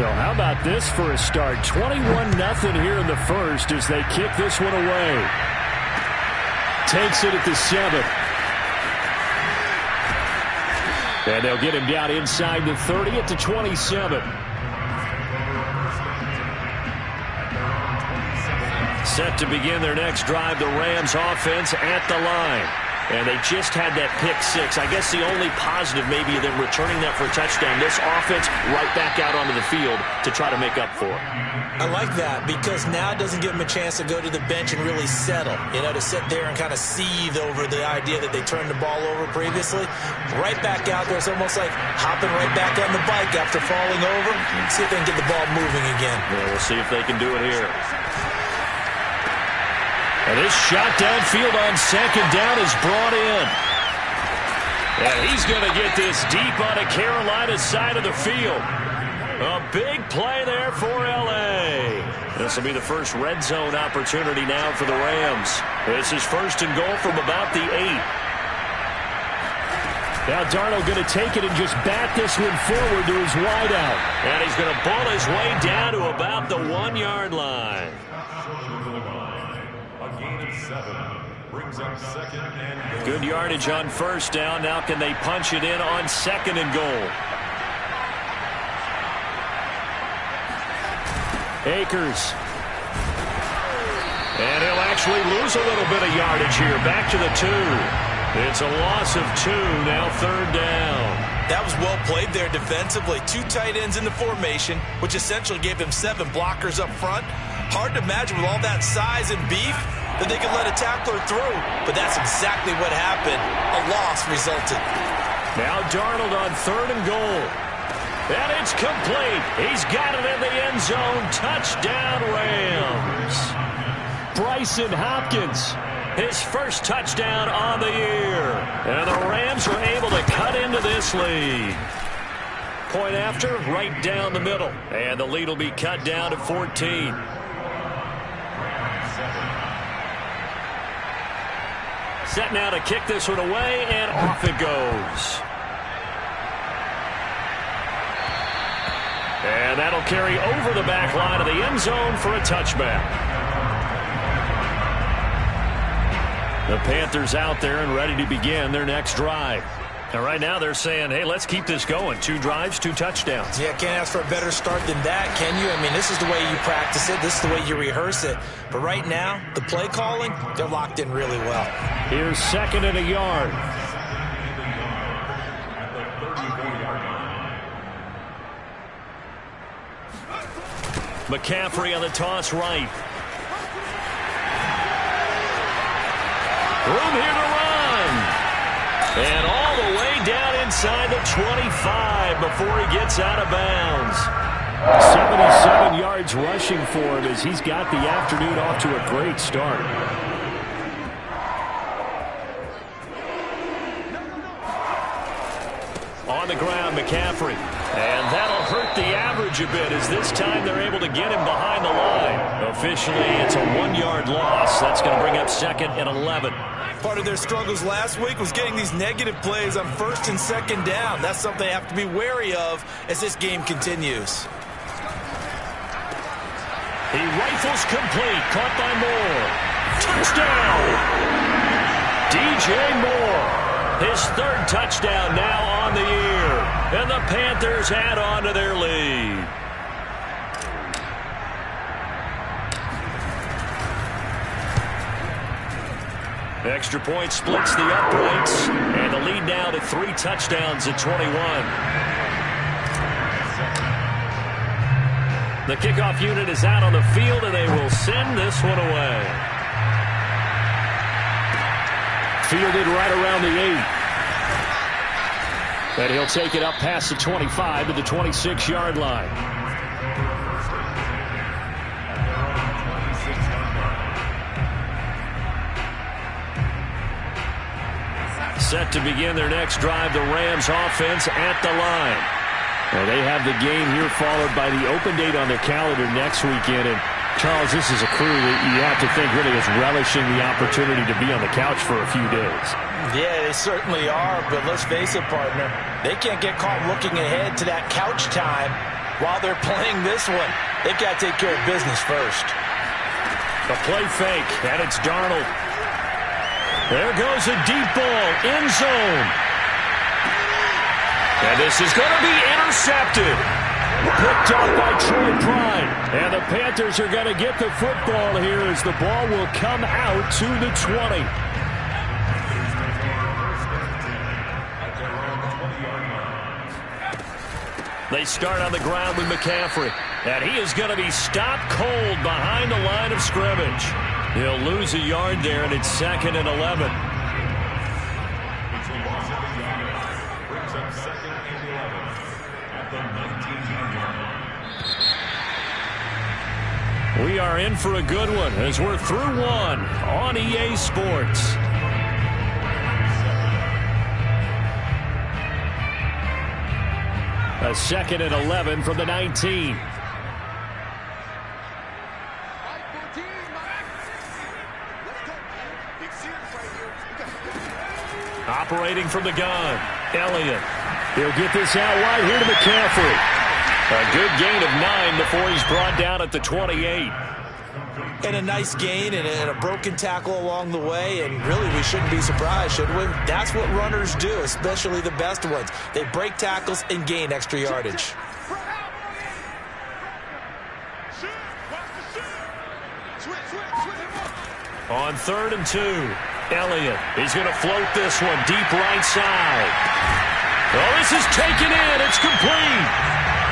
So how about this for a start? 21-0 here in the first as they kick this one away. Takes it at the 7. And they'll get him down inside the 30 at the 27. Set to begin their next drive, the Rams offense at the line. And they just had that pick 6. I guess the only positive maybe of them returning that for a touchdown. This offense right back out onto the field to try to make up for it. I like that because now it doesn't give them a chance to go to the bench and really settle. You know, to sit there and kind of seethe over the idea that they turned the ball over previously. Right back out there. It's almost like hopping right back on the bike after falling over. See if they can get the ball moving again. Yeah, we'll see if they can do it here. And this shot downfield on second down is brought in. And he's going to get this deep on the Carolina side of the field. A big play there for L.A. This will be the first red zone opportunity now for the Rams. This is first and goal from about the 8. Now Darnold going to take it and just bat this one forward to his wideout. And he's going to ball his way down to about the 1-yard line. Good yardage on first down. Now can they punch it in on second and goal? Akers. And he'll actually lose a little bit of yardage here. Back to the 2. It's a loss of 2. Now third down. That was well played there defensively. 2 tight ends in the formation, which essentially gave him 7 blockers up front. Hard to imagine with all that size and beef that they could let a tackler through. But that's exactly what happened. A loss resulted. Now Darnold on third and goal. And it's complete. He's got it in the end zone. Touchdown Rams. Bryson Hopkins, his first touchdown on the year. And the Rams are able to cut into this lead. Point after, right down the middle. And the lead will be cut down to 14. Set now to kick this one away, and off it goes. And that'll carry over the back line of the end zone for a touchback. The Panthers out there and ready to begin their next drive. Now right now they're saying, hey, let's keep this going. 2 drives, 2 touchdowns. Yeah, can't ask for a better start than that, can you? I mean, this is the way you practice it. This is the way you rehearse it. But right now, the play calling, they're locked in really well. Here's second and a yard. McCaffrey on the toss right. Room here to run. And all the way down inside the 25 before he gets out of bounds. 77 yards rushing for him as he's got the afternoon off to a great start. On the ground, McCaffrey. And that'll hurt the average a bit as this time they're able to get him behind the line. Officially, it's a 1-yard loss. That's going to bring up second and 11. Part of their struggles last week was getting these negative plays on first and second down. That's something they have to be wary of as this game continues. He rifles complete. Caught by Moore. Touchdown! DJ Moore. His 3rd touchdown now on the year. And the Panthers add on to their lead. Extra point splits the uprights. And the lead now to 3 touchdowns at 21. The kickoff unit is out on the field, and they will send this one away. Fielded right around the 8. And he'll take it up past the 25 to the 26-yard line. Set to begin their next drive, the Rams offense at the line. Well, they have the game here followed by the open date on their calendar next weekend. And, Charles, this is a crew that you have to think really is relishing the opportunity to be on the couch for a few days. Yeah, they certainly are, but let's face it, partner. They can't get caught looking ahead to that couch time while they're playing this one, they've got to take care of business first. A play fake, and it's Darnold. There goes a deep ball, end zone. And this is going to be intercepted. Picked off by Troy Pride. And the Panthers are going to get the football here as the ball will come out to the 20. They start on the ground with McCaffrey. And he is going to be stopped cold behind the line of scrimmage. He'll lose a yard there, and it's 2nd and 11. We are in for a good one as we're through one on EA Sports. A 2nd and 11 from the 19. Operating from the gun, Elliott. He'll get this out wide here to McCaffrey. A good gain of 9 before he's brought down at the 28. And a nice gain and a broken tackle along the way, and really we shouldn't be surprised, should we? That's what runners do, especially the best ones. They break tackles and gain extra yardage. On 3rd and 2, Elliott. He's going to float this one deep right side. Oh, this is taken in. It's complete.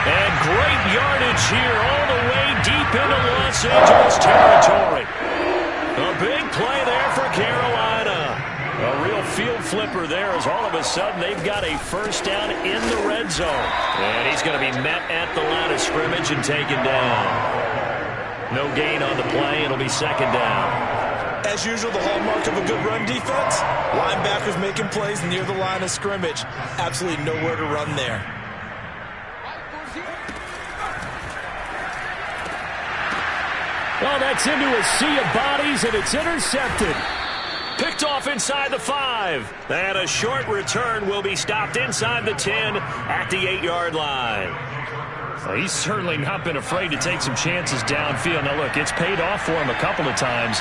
And great yardage here all the way deep into Los Angeles territory. A big play there for Carolina. A real field flipper there as all of a sudden they've got a first down in the red zone. And he's going to be met at the line of scrimmage and taken down. No gain on the play. It'll be 2nd down. As usual, the hallmark of a good run defense, linebackers making plays near the line of scrimmage. Absolutely nowhere to run there. Well, that's into a sea of bodies, and it's intercepted. Picked off inside the 5. And a short return will be stopped inside the 10 at the 8-yard line. Well, he's certainly not been afraid to take some chances downfield. Now, look, it's paid off for him a couple of times.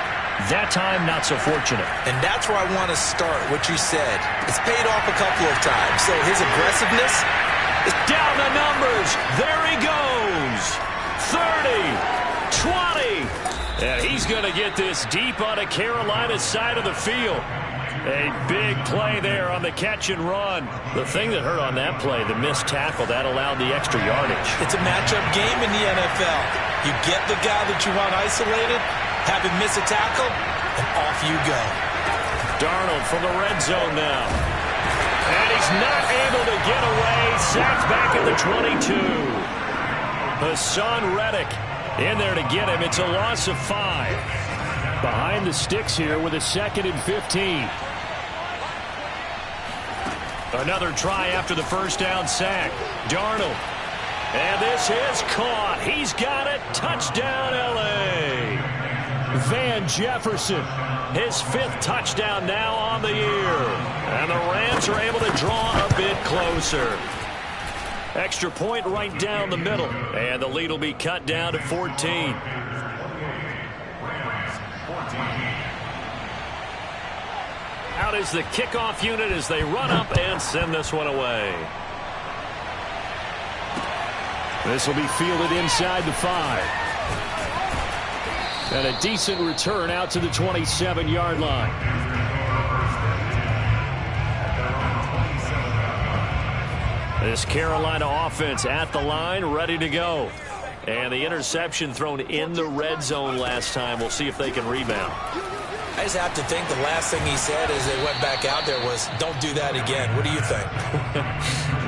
That time, not so fortunate. And that's where I want to start, what you said. It's paid off a couple of times. So his aggressiveness is down the numbers. There he goes. 30, 20. And he's going to get this deep on the Carolina side of the field. A big play there on the catch and run. The thing that hurt on that play, the missed tackle, that allowed the extra yardage. It's a matchup game in the NFL. You get the guy that you want isolated, have him miss a tackle, and off you go. Darnold from the red zone now. And he's not able to get away. Sacked back at the 22. Hassan Reddick in there to get him. It's a loss of 5. Behind the sticks here with a 2nd and 15. Another try after the first down sack. Darnold. And this is caught. He's got it. Touchdown, L.A. Van Jefferson. His 5th touchdown now on the year. And the Rams are able to draw a bit closer. Extra point right down the middle. And the lead will be cut down to 14. Out is the kickoff unit as they run up and send this one away. This will be fielded inside the 5. And a decent return out to the 27-yard line. This Carolina offense at the line, ready to go. And the interception thrown in the red zone last time. We'll see if they can rebound. I just have to think the last thing he said as they went back out there was, don't do that again. What do you think?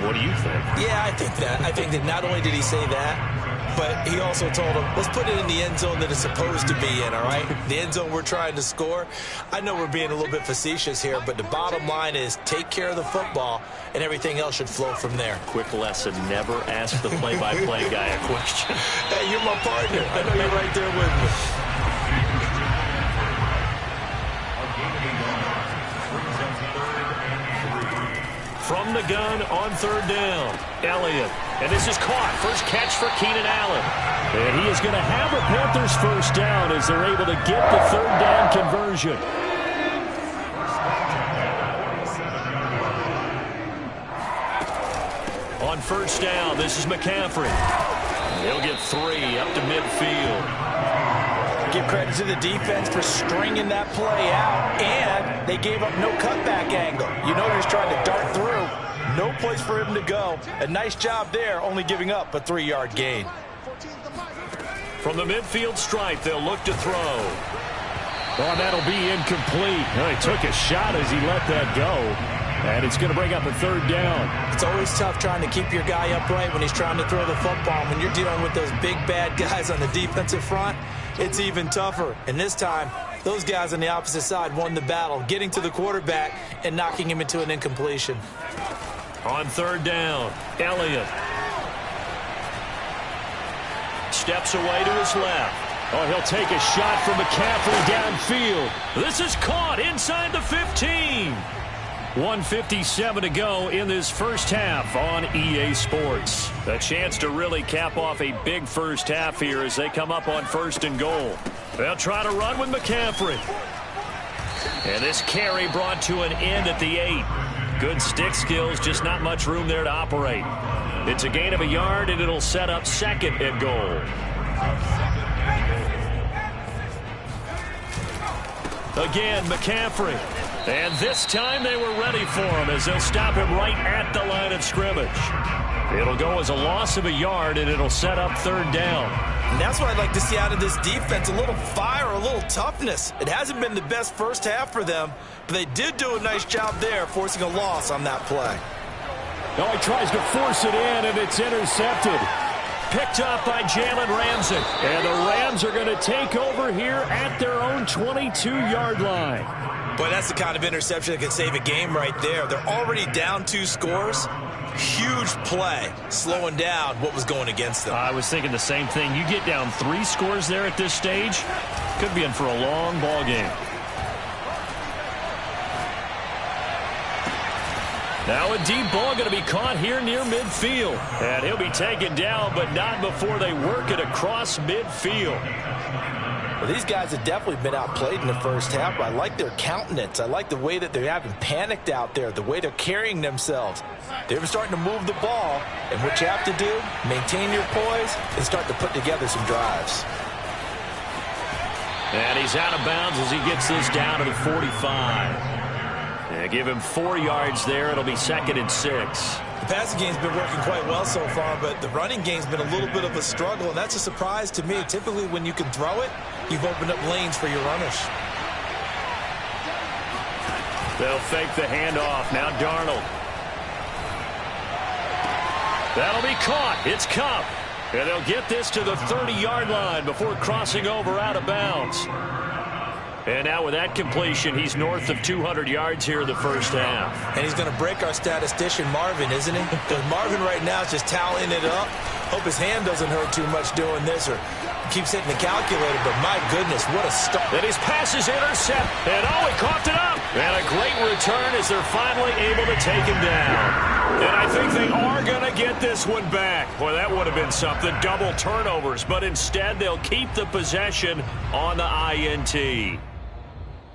What do you think? Yeah, I think that. I think that not only did he say that, but he also told him, let's put it in the end zone that it's supposed to be in, all right? The end zone we're trying to score. I know we're being a little bit facetious here, but the bottom line is take care of the football, and everything else should flow from there. Quick lesson, never ask the play-by-play guy a question. Hey, you're my partner. I know you're right there with me. from the gun on third down. Elliott. And this is caught. First catch for Keenan Allen. And he is going to have a Panthers first down as they're able to get the third down conversion. On first down, this is McCaffrey. He'll get 3 up to midfield. Give credit to the defense for stringing that play out, and they gave up no cutback angle. You know he's trying to dart through. No place for him to go. A nice job there, only giving up a 3-yard gain. From the midfield stripe, they'll look to throw. Oh, that'll be incomplete. Well, he took a shot as he let that go. And it's going to bring up a third down. It's always tough trying to keep your guy upright when he's trying to throw the football. When you're dealing with those big, bad guys on the defensive front, it's even tougher. And this time, those guys on the opposite side won the battle, getting to the quarterback and knocking him into an incompletion. On third down, Elliott steps away to his left. Oh, he'll take a shot from McCaffrey downfield. This is caught inside the 15. 1:57 to go in this first half on EA Sports. A chance to really cap off a big first half here as they come up on first and goal. They'll try to run with McCaffrey. And this carry brought to an end at the 8. Good stick skills, just not much room there to operate. It's a gain of a yard, and it'll set up second and goal. Again, McCaffrey. And this time they were ready for him as they'll stop him right at the line of scrimmage. It'll go as a loss of a yard, and it'll set up third down. And that's what I'd like to see out of this defense, a little fire, a little toughness. It hasn't been the best first half for them, but they did do a nice job there forcing a loss on that play. Oh, he tries to force it in, and it's intercepted. Picked up by Jalen Ramsey. And the Rams are going to take over here at their own 22-yard line. Boy, that's the kind of interception that could save a game right there. They're already down 2 scores. Huge play, slowing down what was going against them. I was thinking the same thing. You get down 3 scores there at this stage, could be in for a long ball game. Now a deep ball going to be caught here near midfield. And he'll be taken down, but not before they work it across midfield. Well, these guys have definitely been outplayed in the first half, but I like their countenance. I like the way that they haven't panicked out there, the way they're carrying themselves. They're starting to move the ball, and what you have to do, maintain your poise and start to put together some drives. And he's out of bounds as he gets this down to the 45. Give him 4 yards there. It'll be second and 6. The passing game's been working quite well so far, but the running game's been a little bit of a struggle, and that's a surprise to me. Typically, when you can throw it, you've opened up lanes for your runners. They'll fake the handoff. Now Darnold. That'll be caught. It's Kupp. And they'll get this to the 30-yard line before crossing over out of bounds. And now with that completion, he's north of 200 yards here in the first half. And he's going to break our statistician, Marvin, isn't he? Because Marvin right now is just tallying it up. Hope his hand doesn't hurt too much doing this or keeps hitting the calculator, but my goodness, what a start. And his pass is intercepted. And oh, he coughed it up. And a great return as they're finally able to take him down. And I think they are going to get this one back. Boy, that would have been something. Double turnovers. But instead, they'll keep the possession on the INT.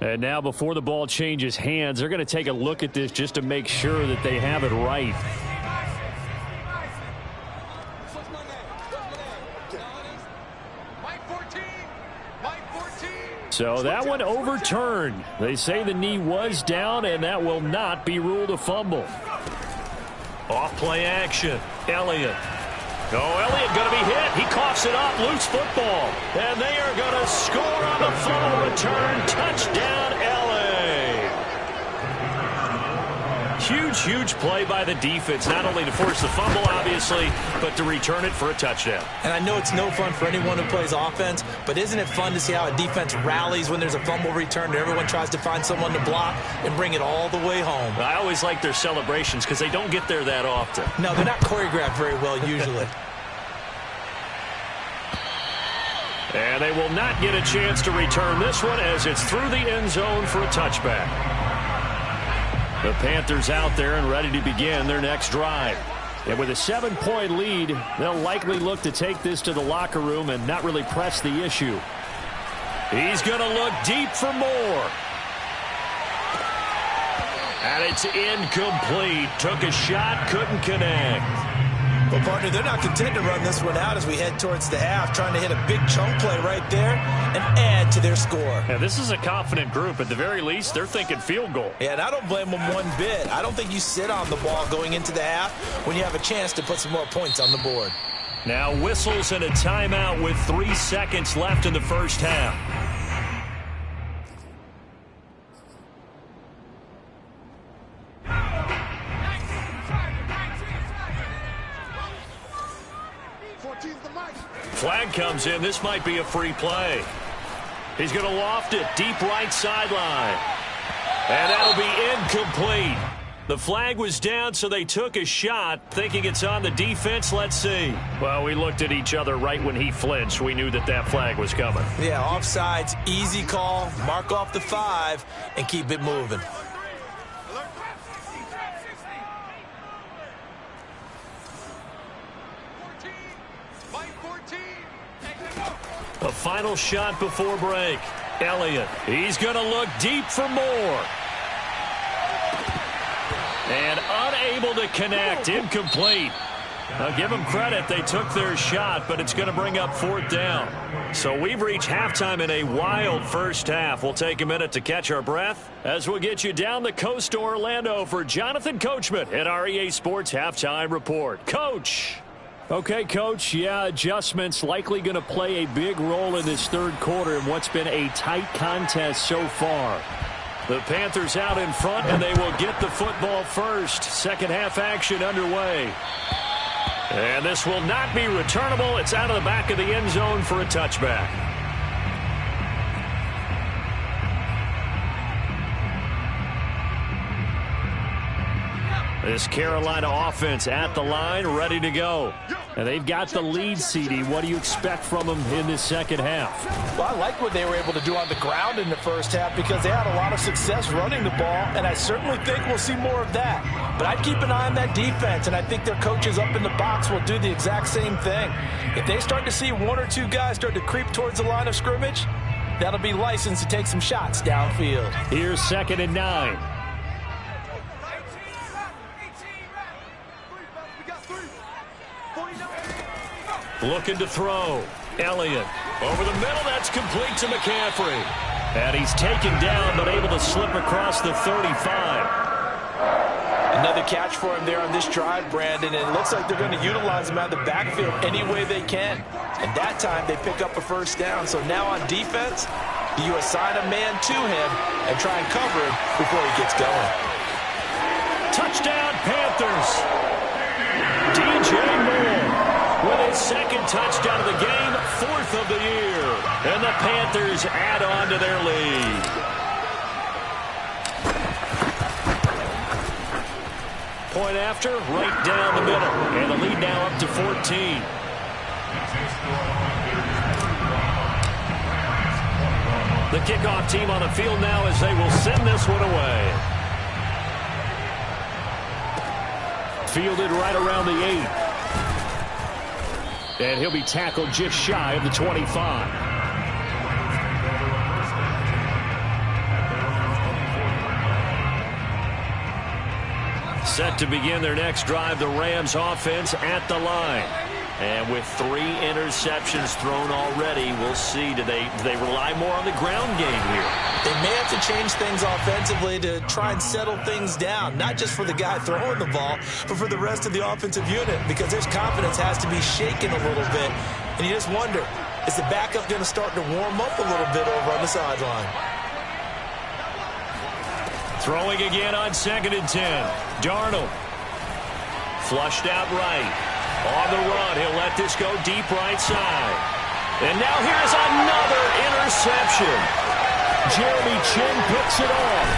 And now before the ball changes hands, they're going to take a look at this just to make sure that they have it right. So that one overturned. They say the knee was down, and that will not be ruled a fumble. Off play action. Elliott. Oh, Elliott going to be hit. He coughs it up. Loose football. And they are going to score on the fumble return. Touchdown, LA. Huge, huge play by the defense. Not only to force the fumble, obviously, but to return it for a touchdown. And I know it's no fun for anyone who plays offense, but isn't it fun to see how a defense rallies when there's a fumble return and everyone tries to find someone to block and bring it all the way home? I always like their celebrations because they don't get there that often. No, they're not choreographed very well usually. And they will not get a chance to return this one as it's through the end zone for a touchback. The Panthers out there and ready to begin their next drive. And with a 7-point lead, they'll likely look to take this to the locker room and not really press the issue. He's going to look deep for more. And it's incomplete. Took a shot, couldn't connect. Well, partner, they're not content to run this one out as we head towards the half, trying to hit a big chunk play right there and add to their score. Yeah, this is a confident group. At the very least, they're thinking field goal. Yeah, and I don't blame them one bit. I don't think you sit on the ball going into the half when you have a chance to put some more points on the board. Now whistles and a timeout with 3 seconds left in the first half. Flag comes in. This might be a free play. He's going to loft it deep right sideline. And that'll be incomplete. The flag was down, so they took a shot, thinking it's on the defense. Let's see. Well, we looked at each other right when he flinched. We knew that that flag was coming. Yeah, offsides, easy call. Mark off the 5 and keep it moving. The final shot before break. Elliott. He's going to look deep for more. And unable to connect. Incomplete. Now give them credit. They took their shot, but it's going to bring up 4th down. So we've reached halftime in a wild first half. We'll take a minute to catch our breath as we'll get you down the coast to Orlando for Jonathan Coachman at our EA Sports Halftime Report. Coach. Okay, Coach, yeah, adjustments likely going to play a big role in this third quarter in what's been a tight contest so far. The Panthers out in front, and they will get the football first. Second half action underway. And this will not be returnable. It's out of the back of the end zone for a touchback. This Carolina offense at the line, ready to go. And they've got the lead, CD. What do you expect from them in this second half? Well, I like what they were able to do on the ground in the first half because they had a lot of success running the ball, and I certainly think we'll see more of that. But I'd keep an eye on that defense, and I think their coaches up in the box will do the exact same thing. If they start to see 1 or 2 guys start to creep towards the line of scrimmage, that'll be licensed to take some shots downfield. Here's 2nd and 9. Looking to throw. Elliott. Over the middle, that's complete to McCaffrey. And he's taken down, but able to slip across the 35. Another catch for him there on this drive, Brandon, and it looks like they're going to utilize him out of the backfield any way they can. And that time, they pick up a first down. So now on defense, do you assign a man to him and try and cover him before he gets going? Touchdown, Panthers. DJ Moore with his 2nd touchdown of the game, 4th of the year. And the Panthers add on to their lead. Point after, right down the middle. And the lead now up to 14. The kickoff team on the field now as they will send this one away. Fielded right around the 8. And he'll be tackled just shy of the 25. Set to begin their next drive, the Rams offense at the line. And with 3 interceptions thrown already, we'll see. Do they rely more on the ground game here? They may have to change things offensively to try and settle things down, not just for the guy throwing the ball, but for the rest of the offensive unit, because their confidence has to be shaken a little bit. And you just wonder, is the backup going to start to warm up a little bit over on the sideline? Throwing again on 2nd and 10. Darnold. Flushed out right. On the run, he'll let this go deep right side. And now here's another interception. Jeremy Chin picks it off.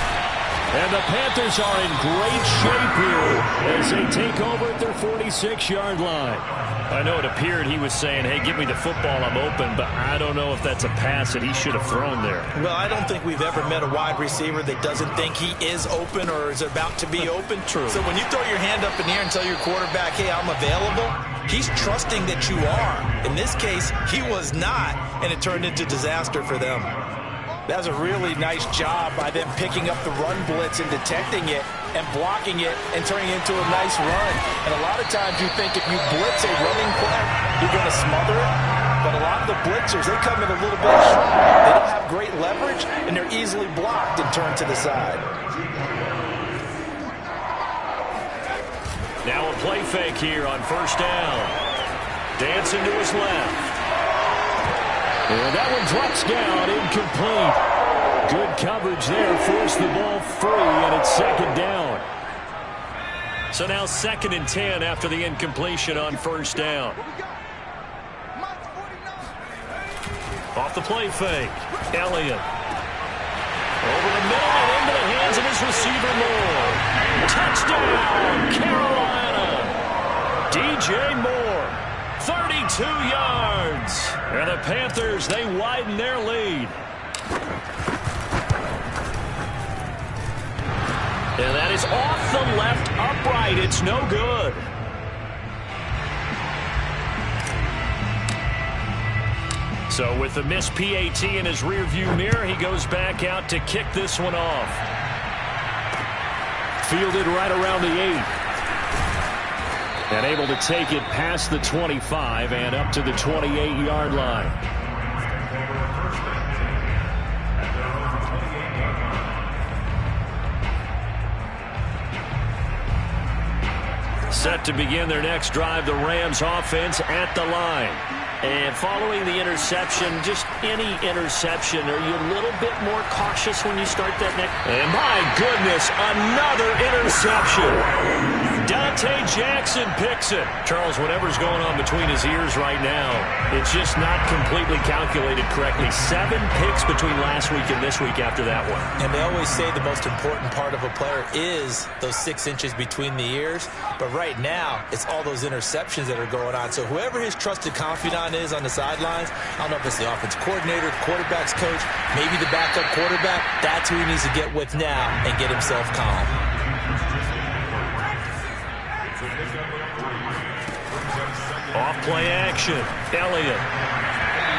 And the Panthers are in great shape here as they take over at their 46-yard line. I know it appeared he was saying, hey, give me the football, I'm open, but I don't know if that's a pass that he should have thrown there. Well, I don't think we've ever met a wide receiver that doesn't think he is open or is about to be open. True. So when you throw your hand up in the air and tell your quarterback, hey, I'm available, he's trusting that you are. In this case, he was not, and it turned into disaster for them. That was a really nice job by them picking up the run blitz and detecting it and blocking it and turning it into a nice run. And a lot of times you think if you blitz a running play, you're going to smother it. But a lot of the blitzers, they come in a little bit strong. They don't have great leverage, and they're easily blocked and turned to the side. Now a play fake here on first down. Dancing to his left. And that one drops down, incomplete. Good coverage there, forced the ball free, and it's second down. So now 2nd and 10 after the incompletion on first down. Off the play fake, Elliott. Over the middle and into the hands of his receiver, Moore. Touchdown, Carolina. DJ Moore, 32 yards. And the Panthers, they widen their lead. And that is off the left upright. It's no good. So with the missed PAT in his rearview mirror, he goes back out to kick this one off. Fielded right around the 8. And able to take it past the 25 and up to the 28-yard line. Set to begin their next drive, the Rams offense at the line. And following the interception, just any interception, are you a little bit more cautious when you start that next? And my goodness, another interception. Dante Jackson picks it. Charles, whatever's going on between his ears right now, it's just not completely calculated correctly. 7 picks between last week and this week after that one. And they always say the most important part of a player is those 6 inches between the ears. But right now, it's all those interceptions that are going on. So whoever his trusted confidant is on the sidelines, I don't know if it's the offense coordinator, the quarterback's coach, maybe the backup quarterback, that's who he needs to get with now and get himself calm. Off play action, Elliott.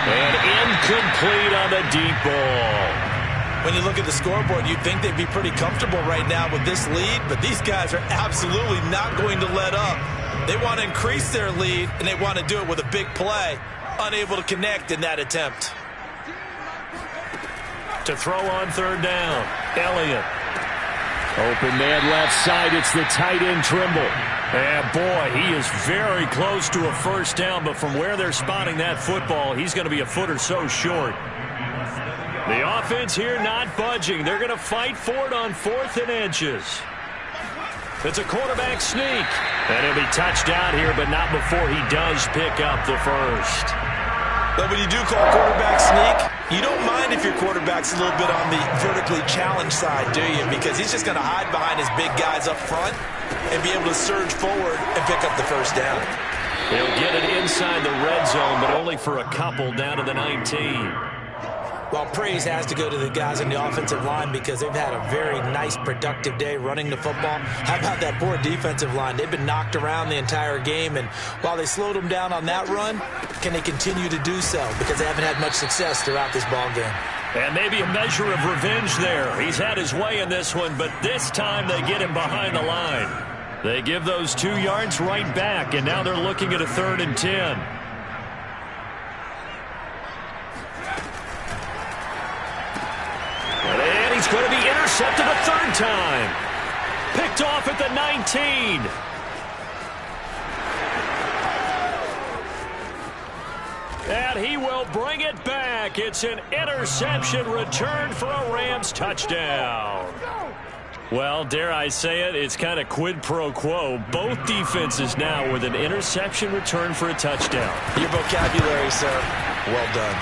And incomplete on the deep ball. When you look at the scoreboard, you'd think they'd be pretty comfortable right now with this lead, but these guys are absolutely not going to let up. They want to increase their lead, and they want to do it with a big play. Unable to connect in that attempt. To throw on third down, Elliott. Open man left side, it's the tight end Trimble. And boy, he is very close to a first down, but from where they're spotting that football, he's going to be a foot or so short. The offense here not budging. They're going to fight for it on 4th and inches. It's a quarterback sneak. And he'll be touched out here, but not before he does pick up the first. But when you do call quarterback sneak, you don't mind if your quarterback's a little bit on the vertically challenged side, do you? Because he's just going to hide behind his big guys up front and be able to surge forward and pick up the first down. He'll get it inside the red zone, but only for a couple down to the 19. Well, praise has to go to the guys on the offensive line because they've had a very nice, productive day running the football. How about that poor defensive line? They've been knocked around the entire game, and while they slowed them down on that run, can they continue to do so? Because they haven't had much success throughout this ball game. And maybe a measure of revenge there. He's had his way in this one, but this time they get him behind the line. They give those 2 yards right back, and now they're looking at a 3rd and 10. And he's going to be intercepted a 3rd time. Picked off at the 19. And he will bring it back. It's an interception return for a Rams touchdown. Well, dare I say it, it's kind of quid pro quo. Both defenses now with an interception return for a touchdown. Your vocabulary, sir, well done.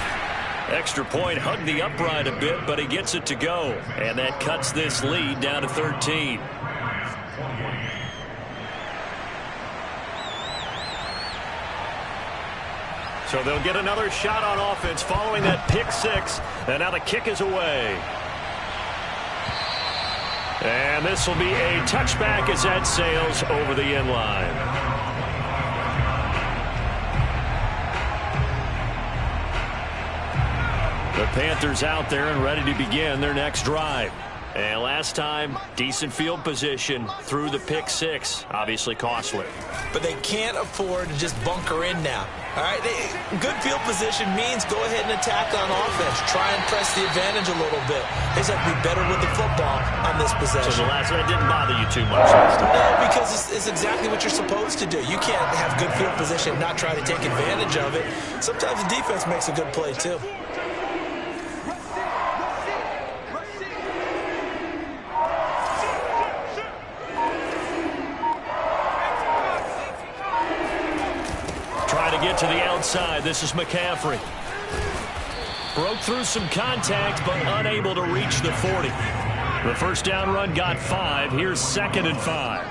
Extra point, hugged the upright a bit, but he gets it to go. And that cuts this lead down to 13. So they'll get another shot on offense following that pick six. And now the kick is away. And this will be a touchback as that sails over the end line. The Panthers out there and ready to begin their next drive. And last time, decent field position through the pick six. Obviously costly. But they can't afford to just bunker in now. All right, good field position means go ahead and attack on offense. Try and press the advantage a little bit. They just have to be better with the football on this possession. So the last one didn't bother you too much last time? No, because it's exactly what you're supposed to do. You can't have good field position and not try to take advantage of it. Sometimes the defense makes a good play, too. Get to the outside. This is McCaffrey. Broke through some contact, but unable to reach the 40. The first down run got 5. Here's 2nd and 5.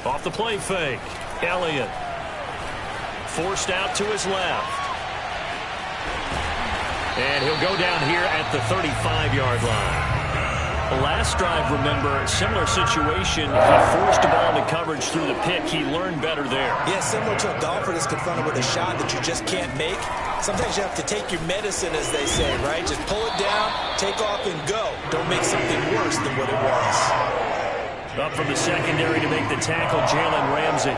Off the play fake. Elliott. Forced out to his left. And he'll go down here at the 35-yard line. The last drive, remember, similar situation. He forced the ball into coverage through the pick. He learned better there. Yeah, similar to a golfer that's confronted with a shot that you just can't make. Sometimes you have to take your medicine, as they say, right? Just pull it down, take off, and go. Don't make something worse than what it was. Up from the secondary to make the tackle, Jalen Ramsey.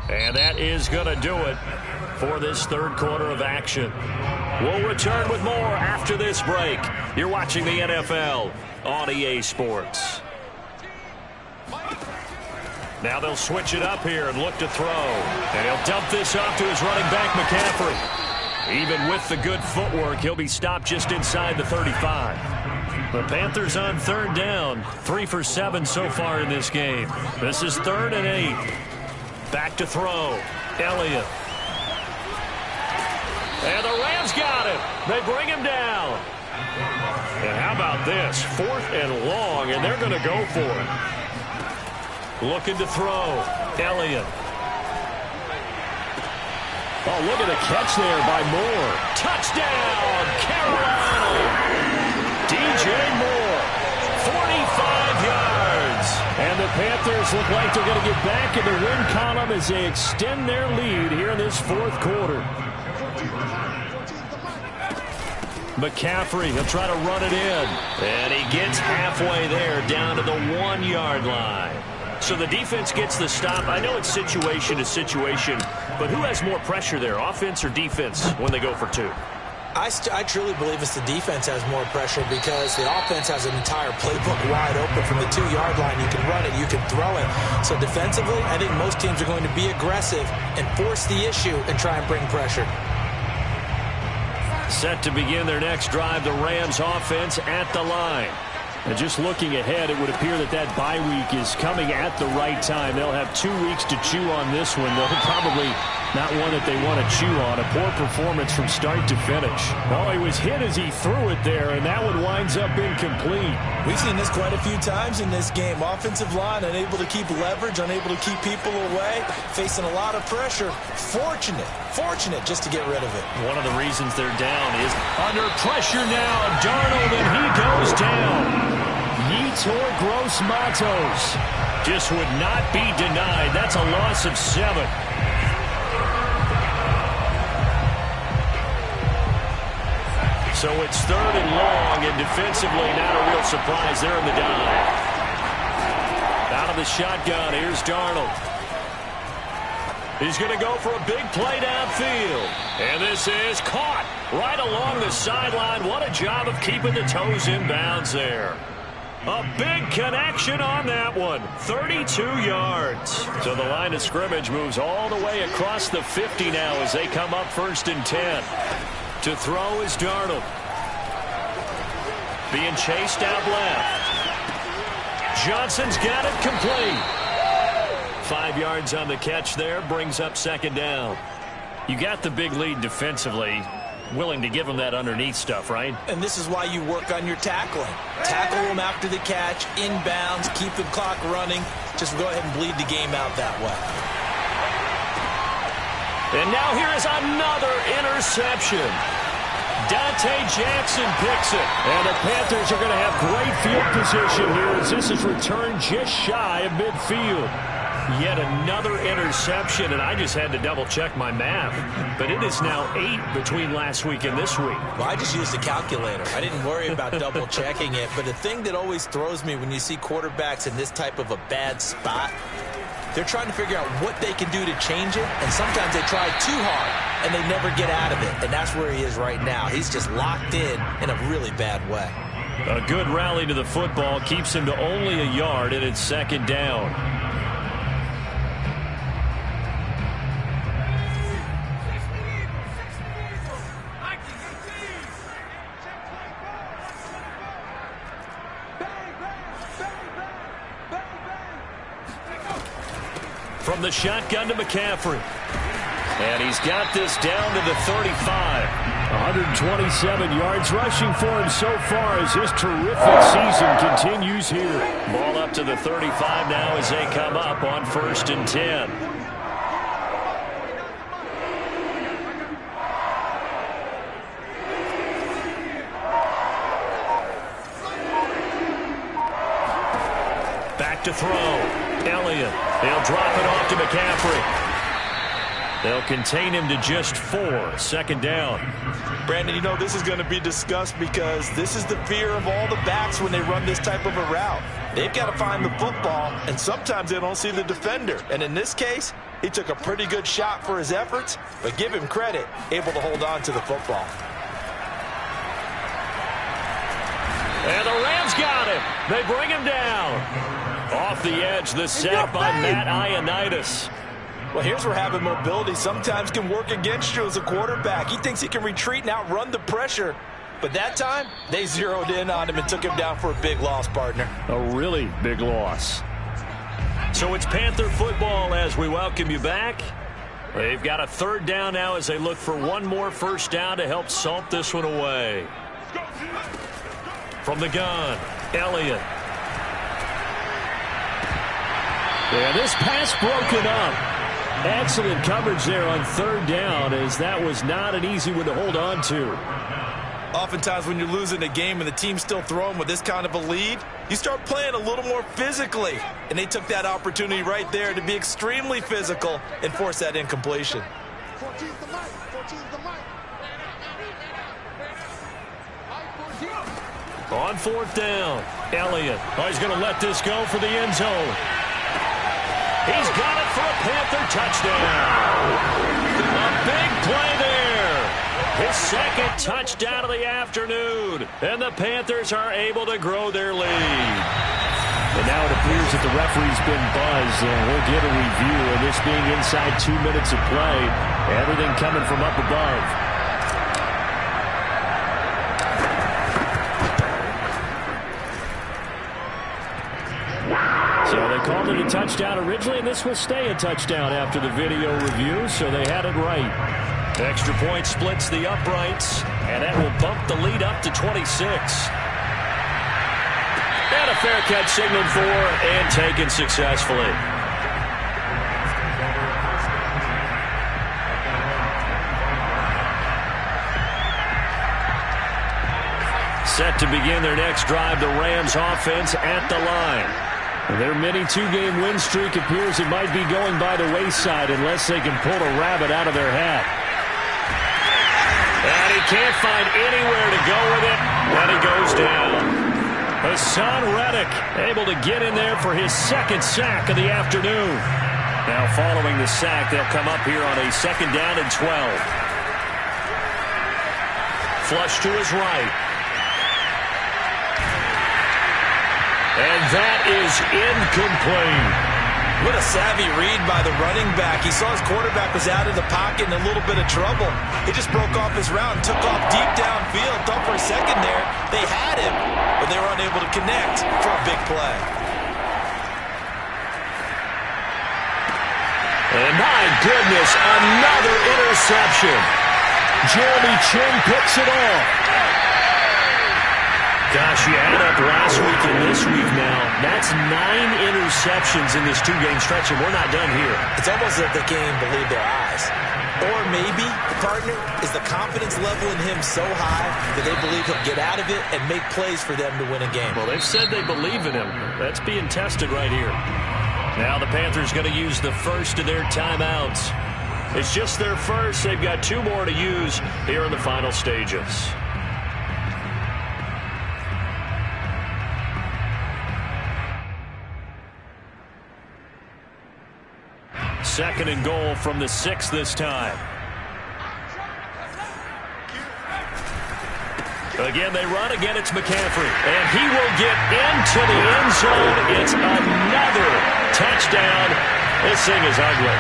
And that is going to do it for this third quarter of action. We'll return with more after this break. You're watching the NFL on EA Sports. Now they'll switch it up here and look to throw. And he'll dump this off to his running back, McCaffrey. Even with the good footwork, he'll be stopped just inside the 35. The Panthers on third down. 3 for 7 so far in this game. This is 3rd and 8. Back to throw. Elliott. And the Rams got him. They bring him down. And how about this? 4th and long, and they're going to go for it. Looking to throw. Elliott. Oh, look at the catch there by Moore. Touchdown, Carolina. DJ Moore, 45 yards. And the Panthers look like they're going to get back in the win column as they extend their lead here in this 4th quarter. McCaffrey, he'll try to run it in. And he gets halfway there, down to the 1-yard line. So the defense gets the stop. I know it's situation to situation, but who has more pressure there, offense or defense, when they go for 2? I truly believe it's the defense has more pressure because the offense has an entire playbook wide open from the 2-yard line. You can run it, you can throw it. So defensively, I think most teams are going to be aggressive and force the issue and try and bring pressure. Set to begin their next drive, the Rams offense at the line. And just looking ahead, it would appear that that bye week is coming at the right time. They'll have 2 weeks to chew on this one. They'll probably not one that they want to chew on. A poor performance from start to finish. Oh, he was hit as he threw it there, and that one winds up incomplete. We've seen this quite a few times in this game. Offensive line unable to keep leverage, unable to keep people away, facing a lot of pressure. Fortunate just to get rid of it. One of the reasons they're down is under pressure now. Darnold, and he goes down. Yetur Gross-Matos just would not be denied. That's a loss of 7. So it's 3rd and long, and defensively not a real surprise there in the dive. Out of the shotgun, here's Darnold. He's going to go for a big play downfield. And this is caught right along the sideline. What a job of keeping the toes in bounds there. A big connection on that one. 32 yards. So the line of scrimmage moves all the way across the 50 now as they come up 1st and 10. To throw is Darnold. Being chased out left. Johnson's got it complete. 5 yards on the catch there. Brings up 2nd down. You got the big lead defensively. Willing to give them that underneath stuff, right? And this is why you work on your tackling. Tackle them after the catch, inbounds, keep the clock running. Just go ahead and bleed the game out that way. And now here is another interception. Dante Jackson picks it. And the Panthers are going to have great field position here as this is returned just shy of midfield. Yet another interception, and I just had to double-check my math. But it is now 8 between last week and this week. Well, I just used a calculator. I didn't worry about double-checking it. But the thing that always throws me when you see quarterbacks in this type of a bad spot, they're trying to figure out what they can do to change it, and sometimes they try too hard, and they never get out of it. And that's where he is right now. He's just locked in a really bad way. A good rally to the football keeps him to only a yard, and it's 2nd down. From the shotgun to McCaffrey. And he's got this down to the 35. 127 yards rushing for him so far as his terrific season continues here. Ball up to the 35 now as they come up on 1st and 10. Back to throw. Elliott. They'll drop it off to McCaffrey. They'll contain him to just 4. 2nd down. Brandon, you know this is going to be discussed because this is the fear of all the backs when they run this type of a route. They've got to find the football, and sometimes they don't see the defender. And in this case, he took a pretty good shot for his efforts, but give him credit, able to hold on to the football. And the Rams got him. They bring him down. Off the edge, the sack by Matt Ioannidis. Well, here's where having mobility sometimes can work against you as a quarterback. He thinks he can retreat and outrun the pressure. But that time, they zeroed in on him and took him down for a big loss, partner. A really big loss. So it's Panther football as we welcome you back. They've got a 3rd down now as they look for one more 1st down to help salt this one away. From the gun, Elliott. And this pass broken up. Excellent coverage there on 3rd down as that was not an easy one to hold on to. Oftentimes when you're losing a game and the team's still throwing with this kind of a lead, you start playing a little more physically. And they took that opportunity right there to be extremely physical and force that incompletion. On 4th down, Elliott. Oh, he's going to let this go for the end zone. He's got it for a Panther touchdown. A big play there. His 2nd touchdown of the afternoon. And the Panthers are able to grow their lead. And now it appears that the referee's been buzzed, and we'll get a review of this being inside 2 minutes of play. Everything coming from up above. So they called it a touchdown originally, and this will stay a touchdown after the video review, so they had it right. Extra point splits the uprights, and that will bump the lead up to 26. And a fair catch signaled for and taken successfully. Set to begin their next drive, the Rams offense at the line. Their mini 2-game win streak appears it might be going by the wayside unless they can pull a rabbit out of their hat. And he can't find anywhere to go with it, and he goes down. Hassan Reddick able to get in there for his 2nd sack of the afternoon. Now following the sack, they'll come up here on a 2nd down and 12. Flush to his right. And that is incomplete. What a savvy read by the running back. He saw his quarterback was out of the pocket in a little bit of trouble. He just broke off his route and took off deep downfield. Thought for a second there they had him, but they were unable to connect for a big play. And my goodness, another interception. Jeremy Chinn picks it off. Gosh, you add up last week and this week now. That's 9 interceptions in this 2-game stretch, and we're not done here. It's almost as if they can't even believe their eyes. Or maybe, partner, is the confidence level in him so high that they believe he'll get out of it and make plays for them to win a game. Well, they've said they believe in him. That's being tested right here. Now the Panthers going to use the first of their timeouts. It's just their first. They've got 2 more to use here in the final stages. Second and goal from the 6 this time. Again, they run. Again, it's McCaffrey. And he will get into the end zone. It's another touchdown. This thing is ugly.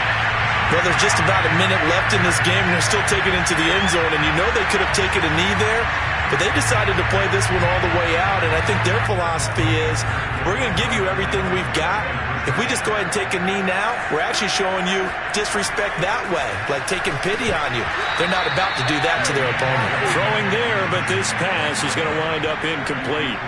Well, there's just about a minute left in this game, and they're still taking it into the end zone. And you know they could have taken a knee there, but they decided to play this one all the way out. And I think their philosophy is, we're going to give you everything we've got. If we just go ahead and take a knee now, we're actually showing you disrespect that way, like taking pity on you. They're not about to do that to their opponent. Throwing there, but this pass is going to wind up incomplete.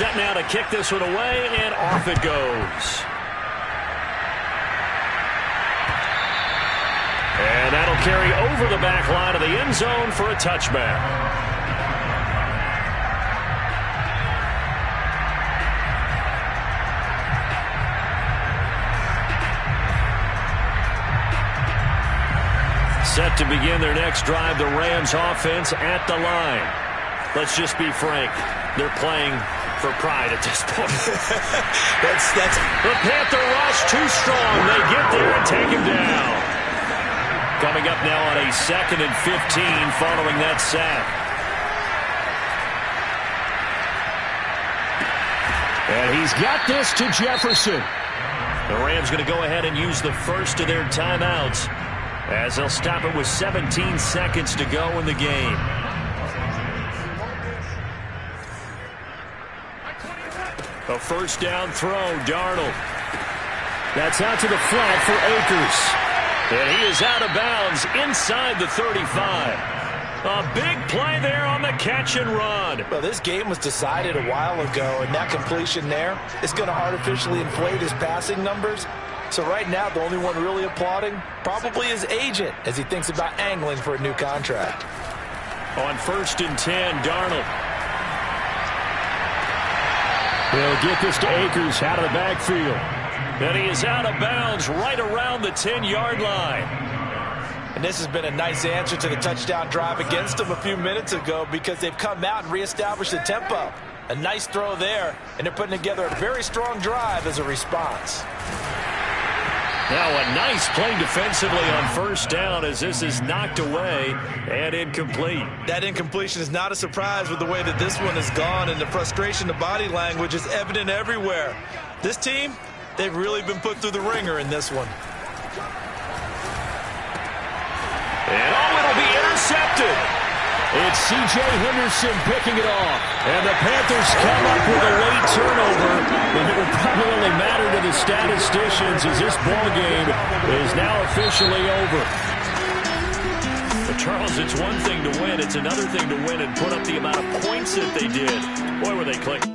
Set now to kick this one away, and off it goes. And that'll carry over the back line of the end zone for a touchback. Set to begin their next drive, the Rams offense at the line. Let's just be frank. They're playing for pride at this point. that's the Panther rush too strong. They get there and take him down. Coming up now on a 2nd and 15 following that sack. And he's got this to Jefferson. The Rams going to go ahead and use the first of their timeouts, as they'll stop it with 17 seconds to go in the game. A first down throw, Darnold. That's out to the flat for Akers. And he is out of bounds inside the 35. A big play there on the catch and run. Well, this game was decided a while ago, and that completion there is going to artificially inflate his passing numbers. So right now, the only one really applauding probably his agent as he thinks about angling for a new contract. On 1st and 10, Darnold. He'll get this to Akers out of the backfield. And he is out of bounds right around the 10-yard line. And this has been a nice answer to the touchdown drive against them a few minutes ago, because they've come out and reestablished the tempo. A nice throw there, and they're putting together a very strong drive as a response. Now a nice play defensively on 1st down, as this is knocked away and incomplete. That incompletion is not a surprise with the way that this one has gone, and the frustration, the body language is evident everywhere. This team, they've really been put through the ringer in this one. And it'll be intercepted. It's C.J. Henderson picking it off. And the Panthers come up with a late turnover. And it will probably only matter to the statisticians, as this ball game is now officially over. But Charles, it's one thing to win. It's another thing to win and put up the amount of points that they did. Boy, were they clicking.